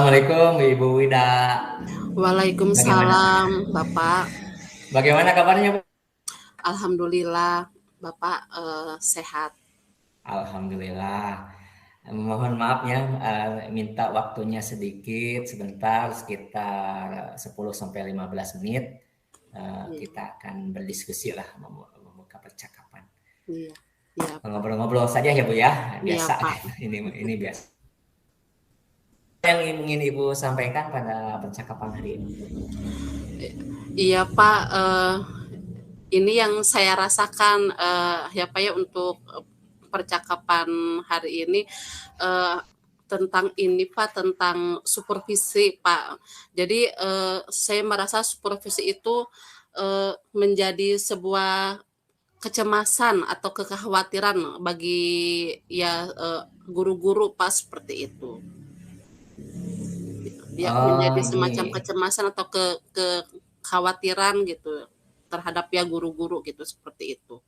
Assalamualaikum Ibu Wida. Bagaimana? Waalaikumsalam, Bapak. Bagaimana kabarnya, Bu? Alhamdulillah, Bapak sehat. Alhamdulillah. Mohon maaf ya, minta waktunya sedikit, sebentar, sekitar 10 sampai 15 menit. Iya, Kita akan berdiskusi lah, membuka percakapan. iya, iya, Pak. Ngobrol-ngobrol saja ya Bu ya, Iya, biasa. Pak. Ini biasa. Yang ingin Ibu sampaikan pada percakapan hari ini? Iya, Pak. Ini yang saya rasakan, ya Pak ya, untuk percakapan hari ini eh, tentang ini Pak, tentang supervisi Pak. Jadi saya merasa supervisi itu menjadi sebuah kecemasan atau kekhawatiran bagi ya guru-guru Pak, seperti itu. Ya Oh, menjadi semacam ini. kecemasan atau kekhawatiran gitu terhadap ya guru-guru gitu, seperti itu.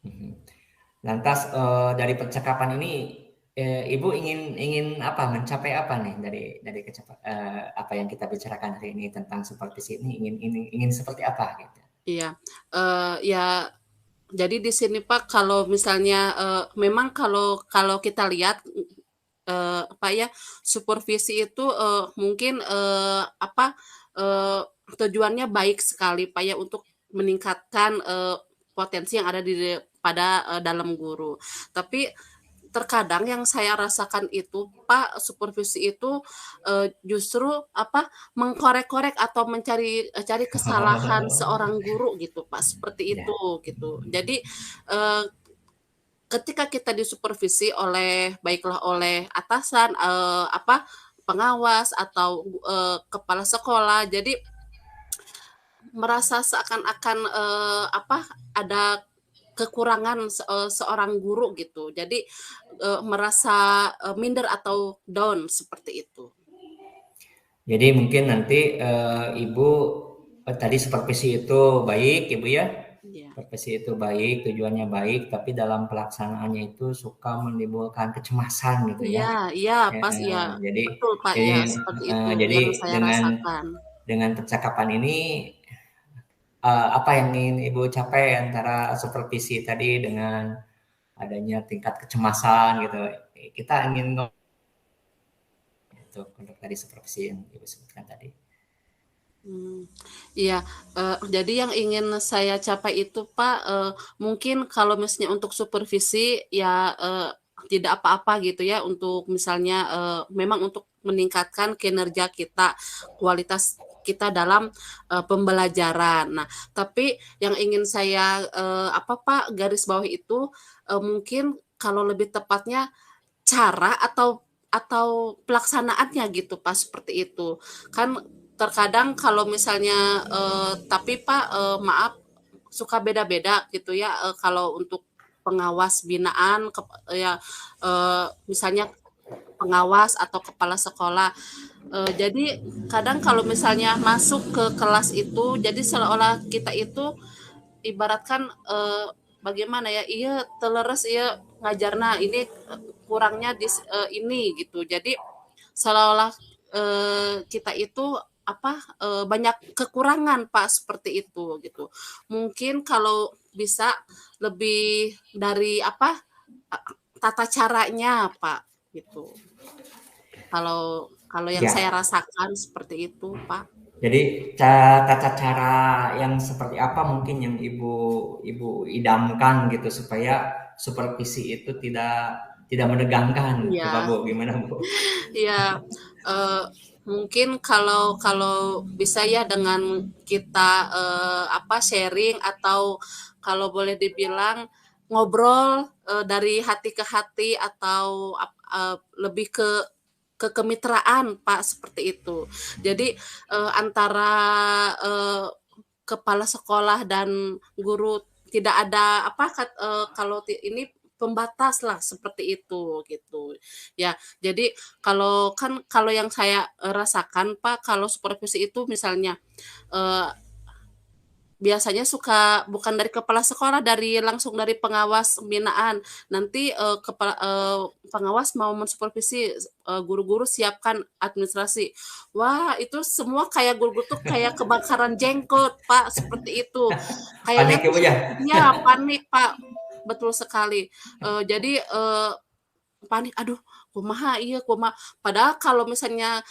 Mhm. Lantas dari percakapan ini Ibu ingin ingin apa mencapai apa nih apa yang kita bicarakan hari ini tentang supervisi ini ingin seperti apa gitu? Iya, ya jadi di sini Pak, kalau misalnya memang kalau kalau kita lihat apa ya, supervisi itu mungkin apa, eee, tujuannya baik sekali Pak ya, untuk meningkatkan potensi yang ada pada dalam guru. Tapi terkadang yang saya rasakan itu Pak, supervisi itu justru apa, mengkorek-korek atau cari kesalahan seorang guru gitu Pak, seperti Ya. itu gitu. Jadi eee, ketika kita disupervisi baiklah oleh atasan, apa, pengawas atau kepala sekolah, jadi merasa seakan-akan apa, ada kekurangan seorang guru gitu. Jadi merasa minder atau down, seperti itu. Jadi mungkin nanti Ibu tadi supervisi itu baik Ibu ya. Iya. Supervisi itu baik, tujuannya baik, tapi dalam pelaksanaannya itu suka menimbulkan kecemasan gitu ya. Iya, iya, pas iya, Jadi betul Pak, jadi iya, seperti itu jadi yang saya rasakan. dengan percakapan ini apa yang ingin Ibu capai antara supervisi tadi dengan adanya tingkat kecemasan gitu. Kita ingin itu untuk tadi supervisi yang Ibu sebutkan tadi. Mmm, iya, jadi yang ingin saya capai itu Pak, mungkin kalau misalnya untuk supervisi ya, tidak apa-apa gitu ya, untuk misalnya memang untuk meningkatkan kinerja kita, kualitas kita dalam pembelajaran. Nah, tapi yang ingin saya apa Pak, garis bawahi itu mungkin kalau lebih tepatnya cara atau pelaksanaannya gitu Pak, seperti itu. Kan terkadang kalau misalnya tapi Pak, maaf, suka beda-beda gitu ya, kalau untuk pengawas binaan ya, misalnya pengawas atau kepala sekolah. Jadi kadang kalau misalnya masuk ke kelas itu, jadi seolah-olah kita itu ibaratkan bagaimana ya, iya teleres, iya ngajarna ini kurangnya ini gitu. Jadi seolah-olah kita itu apa, banyak kekurangan Pak, seperti itu gitu. Mungkin kalau bisa lebih dari apa, tata caranya Pak, gitu. Kalau kalau yang saya Ya, rasakan seperti itu Pak. jadi tata cara yang seperti apa mungkin yang Ibu Ibu idamkan gitu supaya supervisi itu tidak menegangkan. Coba Iya. Bu, gimana Bu? Ya, eee, mungkin kalau kalau bisa ya dengan kita apa, sharing atau kalau boleh dibilang ngobrol dari hati ke hati, atau lebih ke kemitraan Pak, seperti itu. Jadi antara kepala sekolah dan guru tidak ada apa, kalau ini pembatas lah, seperti itu gitu. Ya, jadi kalau yang saya rasakan Pak, kalau supervisi itu misalnya, eee, biasanya suka bukan dari kepala sekolah, langsung dari pengawas binaan. Nanti, pengawas mau mensupervisi, guru-guru siapkan administrasi. Wah, itu semua kayak guru-guru tuh kayak kebakaran jenggot, Pak, seperti itu. Kayaknya Panik ya tuh Bu ya? ya panik, Pak, betul sekali. Jadi, panik, "Aduh kumaha ieu, kumaha." Padahal kalau misalnya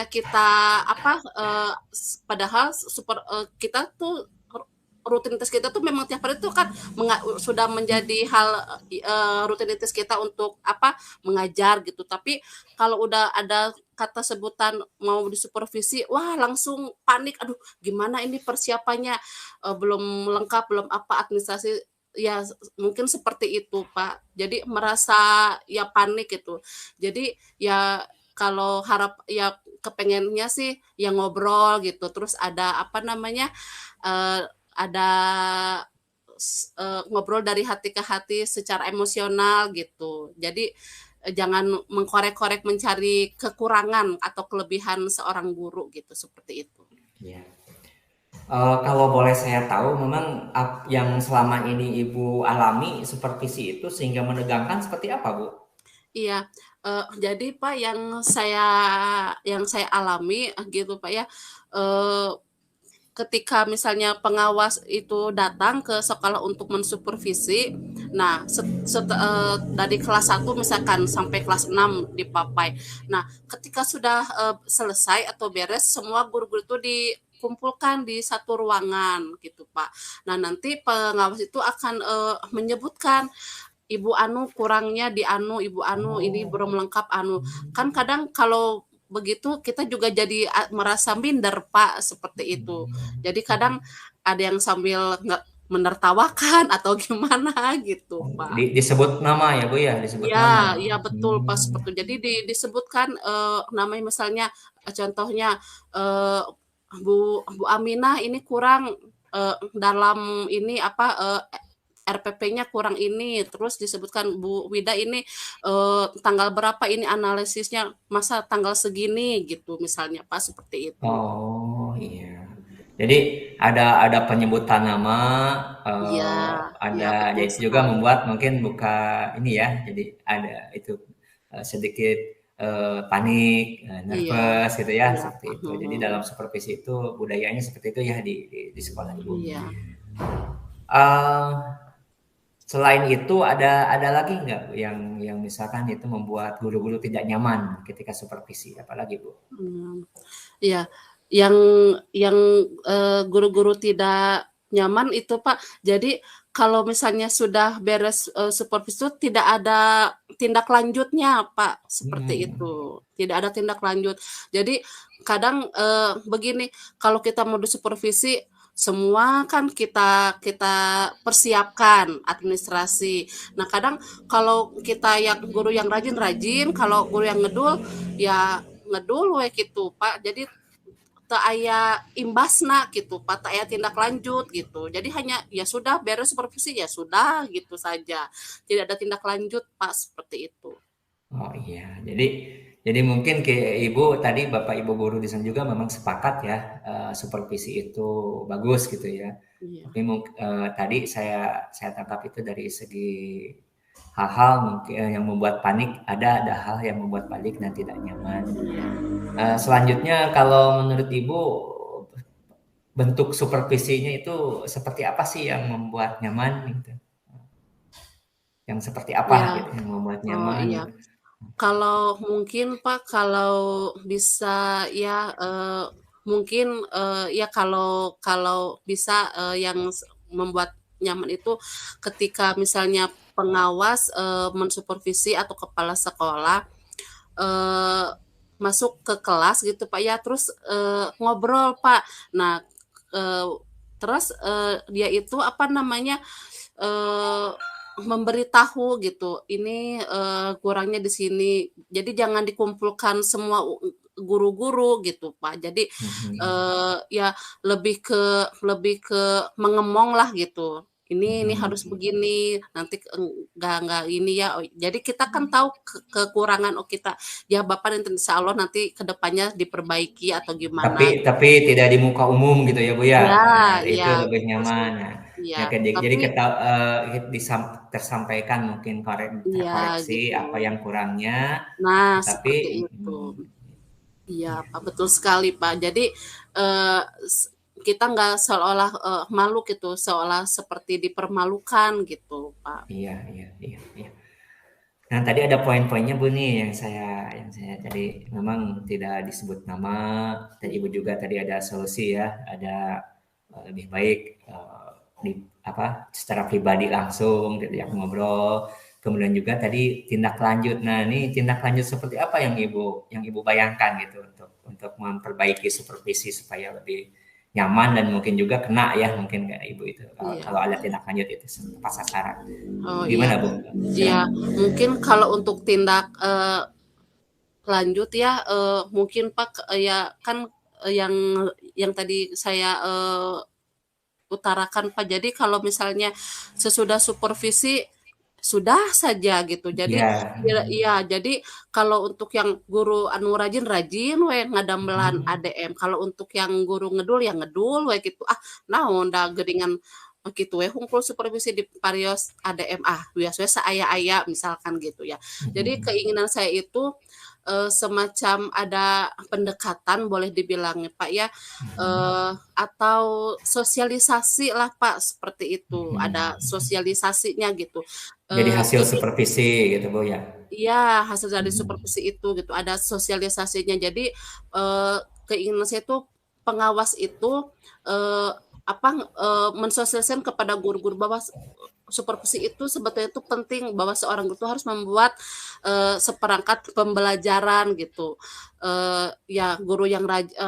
kita apa, padahal kita tuh rutinitas kita tuh memang tiap hari tuh kan sudah menjadi hal, rutinitas kita untuk apa, mengajar gitu. Tapi kalau udah ada kata sebutan mau disupervisi, wah langsung panik, "Aduh gimana ini persiapannya, belum lengkap, belum apa, administrasi." Ya mungkin seperti itu, Pak. Jadi merasa ya panik gitu. Jadi ya kalau ya kepengennya sih ya ngobrol gitu, terus ada apa namanya, ada ngobrol dari hati ke hati secara emosional gitu. Jadi, jangan mengkorek-korek mencari kekurangan atau kelebihan seorang guru gitu, seperti itu. Iya. Kalau boleh saya tahu, memang yang selama ini Ibu alami supervisi itu sehingga menegangkan seperti apa, Bu? Iya, jadi Pak yang saya alami, gitu Pak ya, eee, ketika misalnya pengawas itu datang ke sekolah untuk mensupervisi, nah dari kelas 1 misalkan sampai kelas 6 dipapai. Nah, ketika sudah, selesai atau beres, semua guru-guru itu dikumpulkan di satu ruangan gitu, Pak. Nah, nanti pengawas itu akan, menyebutkan, "Ibu anu kurangnya di anu, Ibu anu ini Oh. belum lengkap anu." Kan kadang kalau begitu kita juga jadi merasa minder, Pak, seperti itu. Hmm. Jadi kadang ada yang sambil menertawakan atau gimana gitu, Oh, Pak. disebut nama ya, Bu, ya? Disebut Iya nama? iya betul, Pak, Hmm. seperti jadi disebutkan, namanya misalnya, contohnya, eee, Bu Aminah ini kurang, dalam ini apa, RPP-nya kurang ini, terus disebutkan Bu Wida ini, tanggal berapa ini analisisnya, masa tanggal segini gitu misalnya, Pak, seperti itu. Oh, iya. Jadi ada penyebutan nama, Iya iya ada ya betul itu juga sekali. membuat mungkin buka ini ya, jadi ada itu, sedikit, panik, Iya nervous gitu ya, iya, seperti itu. Jadi dalam mhm, supervisi itu budayanya seperti itu ya di sekolah Ibu. iya. Eee, Selain itu ada lagi nggak yang misalkan itu membuat guru-guru tidak nyaman ketika supervisi, apalagi Bu? Mmm, iya, yang yang, guru-guru tidak nyaman itu, Pak, jadi kalau misalnya sudah beres, supervisi itu tidak ada tindak lanjutnya, Pak, seperti Mhm. itu. Tidak ada tindak lanjut. Jadi kadang, begini, kalau kita mau disupervisi, semua kan kita kita persiapkan administrasi. Nah, kadang kalau kita yang guru yang rajin-rajin, kalau guru yang ngedul, ya ngedul we gitu, Pak. Jadi teu aya imbasna gitu, Pak, teu aya tindak lanjut gitu. Jadi hanya ya sudah beres supervisi, ya sudah gitu saja. Tidak ada tindak lanjut, Pak, seperti itu. Oh iya, jadi mungkin Ibu tadi Bapak Ibu guru di sana juga memang sepakat ya, supervisi itu bagus gitu ya. Iya Tapi tadi saya tangkap itu dari segi hal-hal mungkin, yang membuat panik, ada hal yang membuat panik dan tidak nyaman. iya. Selanjutnya kalau menurut Ibu, bentuk supervisinya itu seperti apa sih yang membuat nyaman gitu? Yang seperti apa Iya, gitu yang membuat oh nyaman iya. gitu? Kalau mungkin Pak, kalau bisa ya, mungkin, ya kalau kalau bisa, yang membuat nyaman itu ketika misalnya pengawas, mensupervisi atau kepala sekolah, eee, masuk ke kelas gitu Pak ya, terus, ngobrol Pak. Nah, eee, terus, dia itu apa namanya, eee, memberitahu gitu, ini, kurangnya di sini. Jadi jangan dikumpulkan semua guru-guru gitu, Pak. Jadi, Mhm. ya lebih ke mengemong lah gitu. ini harus begini, nanti enggak ini ya. Jadi kita kan tahu kekurangan kita. Ya Bapak nanti insya Allah nanti ke depannya diperbaiki atau gimana. Tapi tidak di muka umum gitu ya Bu ya. Ya, Nah, ya, itu lebih betul nyaman. sih. Nah, Iya, ya, jadi tapi kita tersampaikan mungkin iya terkoreksi gitu. apa yang kurangnya, Nah, tetapi seperti itu. Iya, Pak, betul sekali, Pak. Jadi eh, kita nggak seolah malu gitu, seolah seperti dipermalukan gitu, Pak. iya, iya, iya, iya. Nah, tadi ada poin-poinnya Bu nih yang saya tadi memang tidak disebut nama, dan Ibu juga tadi ada solusi ya, ada lebih baik di apa secara pribadi langsung diajak ngobrol. Kemudian juga tadi tindak lanjut. Nah, ini tindak lanjut seperti apa yang Ibu bayangkan gitu untuk memperbaiki supervisi supaya lebih nyaman dan mungkin juga kena ya mungkin kayak Ibu itu Iya. kalau ada tindak lanjut itu tepat sasaran. Oh iya. Gimana Bu? Iya, Silakan. mungkin kalau untuk tindak lanjut ya, mungkin Pak, ya kan yang tadi saya utarakan Pak. Jadi kalau misalnya sesudah supervisi sudah saja gitu. Jadi Iya. iya, jadi kalau untuk yang guru anu rajin-rajin we ngadamelan ADM, kalau untuk yang guru ngedul ya ngedul we gitu. Ah, naon da geuningan kitu we hungkul supervisi di parios ADM biasanya saaya-aya misalkan gitu ya. Jadi keinginan saya itu semacam ada pendekatan boleh dibilang ya Pak ya, atau sosialisasi lah Pak seperti itu, ada sosialisasinya gitu. Jadi hasil Ini supervisi gitu Bu ya. iya, hasil dari supervisi itu gitu, ada sosialisasinya. Jadi keinginan saya itu pengawas itu apa mensosialisasikan kepada guru-guru bahwa supervisi itu sebetulnya itu penting bahwa seorang guru itu harus membuat seperangkat pembelajaran gitu. Ya guru yang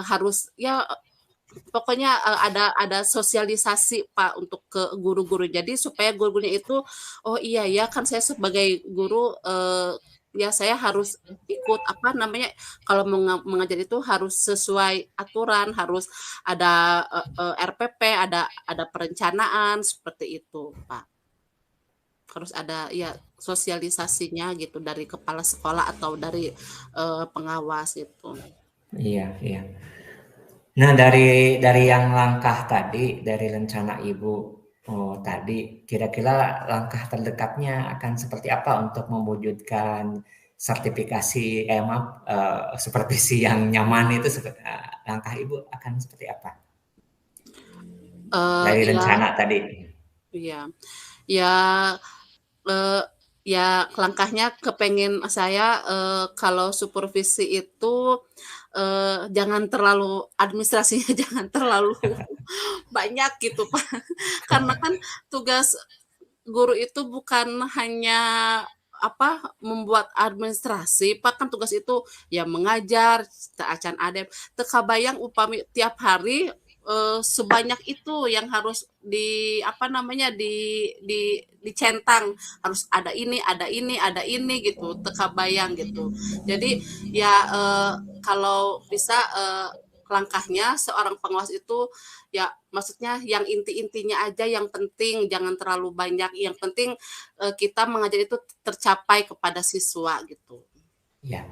harus ya pokoknya ada sosialisasi Pak untuk ke guru-guru. Jadi supaya guru-gurunya itu oh iya ya kan saya sebagai guru ya saya harus ikut apa namanya kalau mengajar itu harus sesuai aturan, harus ada RPP, ada perencanaan seperti itu, Pak. Harus ada ya sosialisasinya gitu dari kepala sekolah atau dari pengawas itu. Iya, iya. Nah, dari yang langkah tadi, dari rencana Ibu tadi, kira-kira langkah terdekatnya akan seperti apa untuk mewujudkan sertifikasi, maaf, supervisi yang nyaman itu langkah Ibu akan seperti apa? Dari Ya, rencana tadi. iya. Ya, eee, ya langkahnya kepengen saya, kalau supervisi itu, jangan terlalu administrasinya jangan terlalu banyak gitu, Pak. Karena kan tugas guru itu bukan hanya, apa, membuat administrasi, Pak, kan tugas itu ya mengajar, teu acan adem, teu kabayang upami tiap hari, sebanyak itu yang harus apa namanya, dicentang, harus ada ini ada ini ada ini gitu, teu kabayang gitu. Jadi ya, kalau bisa, langkahnya seorang pengawas itu ya maksudnya yang inti-intinya aja yang penting, jangan terlalu banyak, yang penting, kita mengajar itu tercapai kepada siswa gitu. Ya.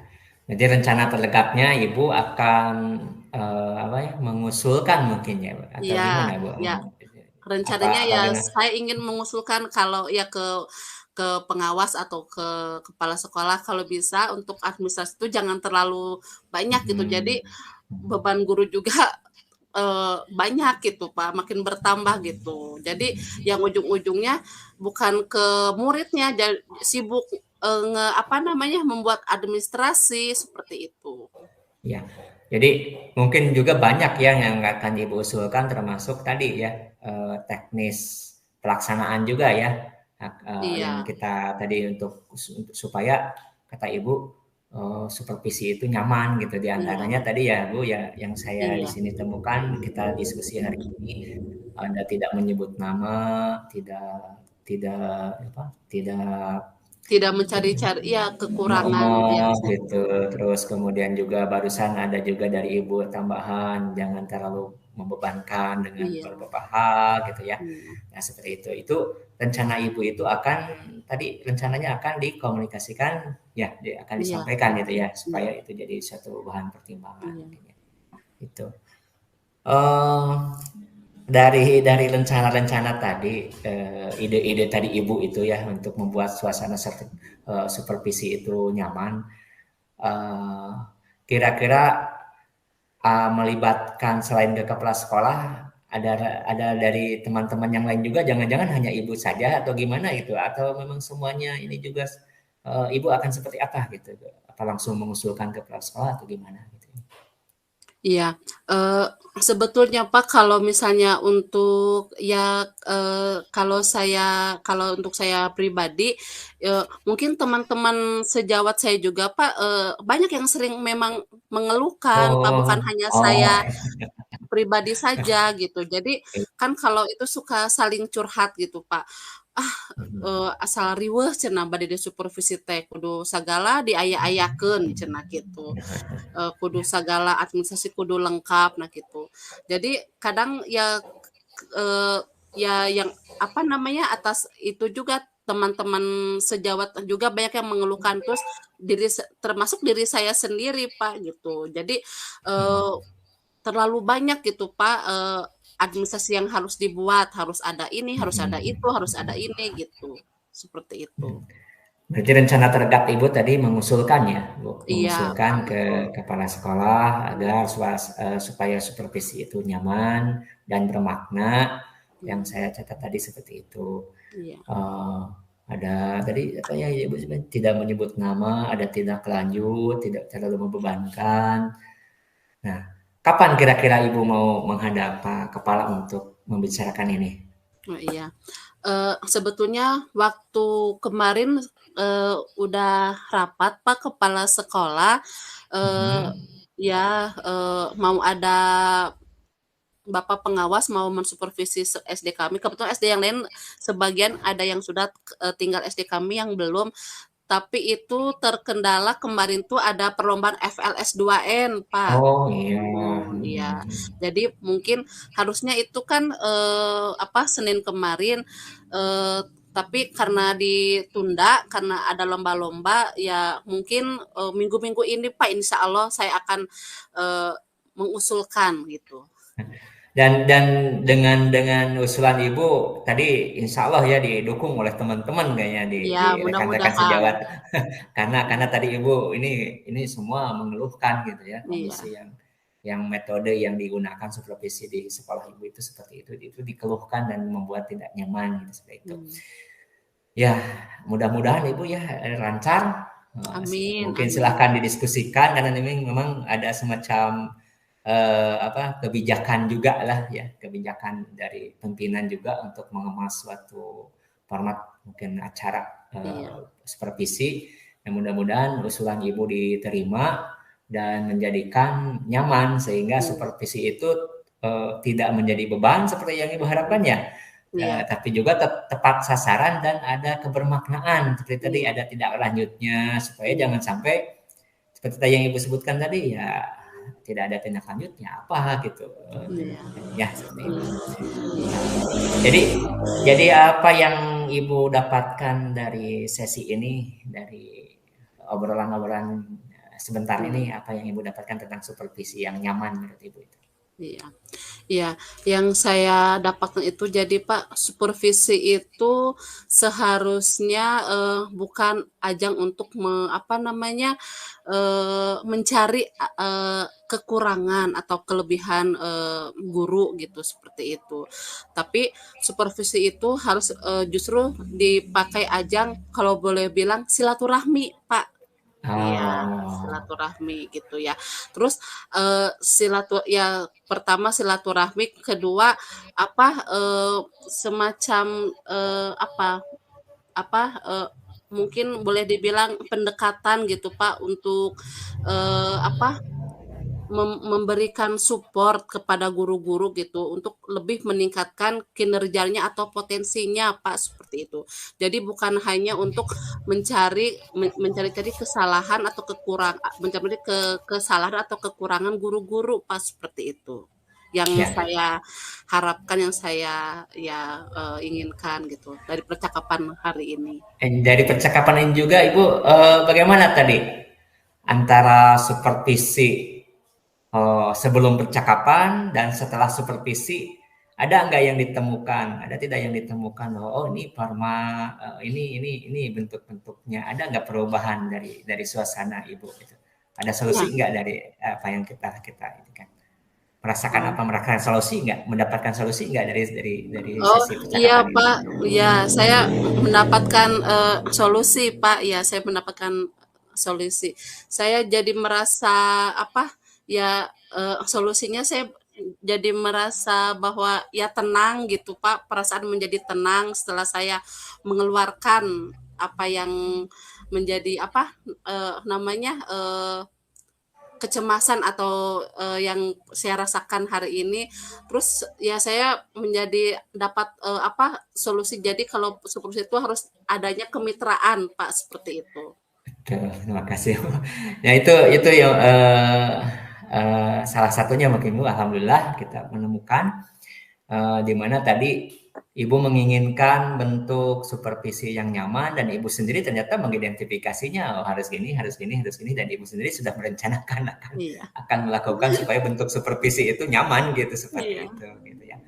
Jadi rencana terdekatnya Ibu akan apa ya, mengusulkan mungkin ya, atau Iya, gimana Bu? ya Apa rencananya apa ya dengan saya ingin mengusulkan kalau ya ke pengawas atau ke kepala sekolah kalau bisa untuk administrasi itu jangan terlalu banyak gitu. Jadi mhm, beban guru juga banyak gitu Pak, makin bertambah gitu. Jadi yang ujung-ujungnya bukan ke muridnya sibuk apa namanya membuat administrasi seperti itu. ya. Jadi mungkin juga banyak ya yang akan Ibu usulkan termasuk tadi ya, teknis pelaksanaan juga ya, yang Iya, kita tadi untuk supaya kata Ibu, supervisi itu nyaman gitu. Di antaranya iya, tadi ya Bu ya, yang saya di iya. sini temukan kita diskusi hari ini, Anda tidak menyebut nama, tidak tidak apa, tidak Tidak mencari-cari ya kekurangan ya. heeh, gitu. Terus kemudian juga barusan ada juga dari Ibu tambahan, jangan terlalu membebankan dengan Iya, beberapa hal gitu ya. iya, Nah, seperti itu. Itu rencana Ibu itu akan tadi rencananya akan dikomunikasikan ya, akan iya, disampaikan gitu ya iya, supaya itu jadi satu bahan pertimbangan iya, mungkin ya. Itu. Eh, dari rencana-rencana tadi, ide-ide tadi Ibu itu ya untuk membuat suasana supervisi itu nyaman. eh, Kira-kira melibatkan selain ke kepala sekolah ada ada dari teman-teman yang lain juga, jangan-jangan hanya Ibu saja atau gimana gitu, atau memang semuanya ini juga Ibu akan seperti apa gitu, apa langsung mengusulkan ke kepala sekolah atau gimana gitu. iya, sebetulnya Pak kalau misalnya untuk ya, kalau untuk saya pribadi, mungkin teman-teman sejawat saya juga Pak, banyak yang sering memang mengeluhkan Pak, bukan Oh, hanya oh, saya pribadi saja gitu. Jadi kan kalau itu suka saling curhat gitu Pak, "Ah, asal riweuh cenah bade disupervisi teh, kudu sagala diaya-ayakeun," cenah gitu. Kudu sagala administrasi kudu lengkap, nah gitu. Jadi kadang ya, eee, ya yang apa namanya, atas itu juga teman-teman sejawat juga banyak yang mengeluhkan, terus termasuk diri saya sendiri, Pak, gitu. Jadi, eee, terlalu banyak gitu, Pak, administrasi yang harus dibuat, harus ada ini, harus ada itu, harus ada ini, gitu. Seperti itu. berarti rencana terdekat Ibu tadi mengusulkan ya, Bu, Iya, Pak, mengusulkan betul. ke kepala sekolah agar supaya supervisi itu nyaman dan bermakna. Yang Iya, saya catat tadi seperti itu. iya. Eh, ada tadi apa ya Ibu sebenarnya tidak menyebut nama, ada tindak lanjut, tidak terlalu membebankan. Nah, kapan kira-kira Ibu mau menghadap Pak Kepala untuk membicarakan ini? Oh, iya. Sebetulnya waktu kemarin, udah rapat Pak kepala sekolah, eee, Mhm. ya, mau ada bapak pengawas mau mensupervisi SD kami, kebetulan SD yang lain sebagian ada yang sudah, tinggal SD kami yang belum, tapi itu terkendala kemarin tuh ada perlombaan FLS 2N, Pak. Oh iya. Iya. Mhm. Jadi mungkin harusnya itu kan, apa, Senin kemarin, eee, tapi karena ditunda, karena ada lomba-lomba, ya mungkin, minggu-minggu ini, Pak, insya Allah saya akan, eee, mengusulkan gitu. Dan dengan usulan Ibu tadi insya Allah ya didukung oleh teman-teman kayaknya Iya, di rekan-rekan mudah-mudahan. sejawat. Karena Iya, tadi Ibu ini semua mengeluhkan gitu ya iya, kondisi yang metode yang digunakan supervisi di sekolah Ibu itu seperti itu dikeluhkan dan membuat tidak nyaman gitu seperti itu. mmm. Ya, mudah-mudahan Ibu ya lancar. Amin, Mungkin amin. silahkan didiskusikan karena ini memang ada semacam apa kebijakan juga lah ya, kebijakan dari pimpinan juga untuk mengemas suatu format mungkin acara Iya, supervisi. Yang mudah-mudahan usulan Ibu diterima dan menjadikan nyaman sehingga iya, supervisi itu tidak menjadi beban seperti yang Ibu harapkan ya. iya, Tapi juga tepat sasaran dan ada kebermaknaan seperti tadi iya, ada tindak lanjutnya supaya iya, jangan sampai seperti tadi yang Ibu sebutkan tadi ya tidak ada tindak lanjutnya apa gitu. iya, Ya seperti itu. iya, iya, Jadi jadi apa yang Ibu dapatkan dari sesi ini dari obrolan-obrolan sebentar iya, ini apa yang Ibu dapatkan tentang supervisi yang nyaman menurut Ibu itu? iya. Iya, yang saya dapatkan itu jadi Pak, supervisi itu seharusnya, bukan ajang untuk apa namanya, mencari kekurangan atau kelebihan, guru gitu, seperti itu. Tapi supervisi itu harus, justru dipakai ajang kalau boleh bilang silaturahmi, Pak. Iya, Oh, silaturahmi gitu ya. Terus, ya pertama silaturahmi, kedua apa, semacam, apa, mungkin boleh dibilang pendekatan gitu, Pak, untuk, apa, memberikan support kepada guru-guru gitu, untuk lebih meningkatkan kinerjanya atau potensinya, Pak, seperti itu. Jadi bukan hanya untuk mencari-cari kesalahan atau mencari kesalahan atau kekurangan guru-guru, Pak, seperti itu. yang Ya. saya harapkan, yang saya ya, inginkan gitu dari percakapan hari ini. Dari percakapan ini juga Ibu, bagaimana tadi antara supervisi sebelum percakapan dan setelah supervisi, ada nggak yang ditemukan? Ada tidak yang ditemukan bahwa oh ini Parma, ini bentuk-bentuknya, ada nggak perubahan dari suasana Ibu gitu? Ada Nah, solusi nggak dari apa yang kita ini kan? Merasakan oh. apa, merasakan solusi nggak? Mendapatkan solusi nggak dari Oh, sesi iya percakapan ini? Pak, iya saya mendapatkan, solusi Pak, ya saya mendapatkan solusi. Saya jadi merasa apa, ya, solusinya saya jadi merasa bahwa ya tenang gitu Pak, perasaan menjadi tenang setelah saya mengeluarkan apa yang menjadi apa, namanya, kecemasan atau, yang saya rasakan hari ini, terus ya saya menjadi dapat, apa, solusi jadi kalau seperti itu harus adanya kemitraan, Pak, seperti itu. Betul, terima kasih. Ya itu yang salah satunya mungkin Bu, alhamdulillah kita menemukan di mana tadi Ibu menginginkan bentuk supervisi yang nyaman dan Ibu sendiri ternyata mengidentifikasinya oh, harus gini, harus gini, harus gini dan Ibu sendiri sudah merencanakan Iya, akan melakukan supaya bentuk supervisi itu nyaman gitu iya. seperti itu gitu ya.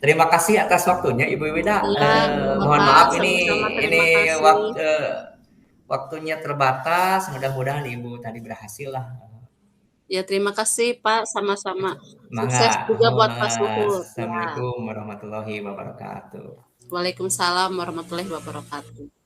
Terima kasih atas waktunya Ibu Wida. Iya, iya, Mohon Pak, maaf sama-sama ini terima kasih. waktu waktunya terbatas. Mudah-mudahan Ibu tadi berhasil lah. Ya terima kasih, Pak, sama-sama. Sukses Mangga. juga buat Pak Suhud, ya. Assalamualaikum warahmatullahi wabarakatuh. Waalaikumsalam warahmatullahi wabarakatuh.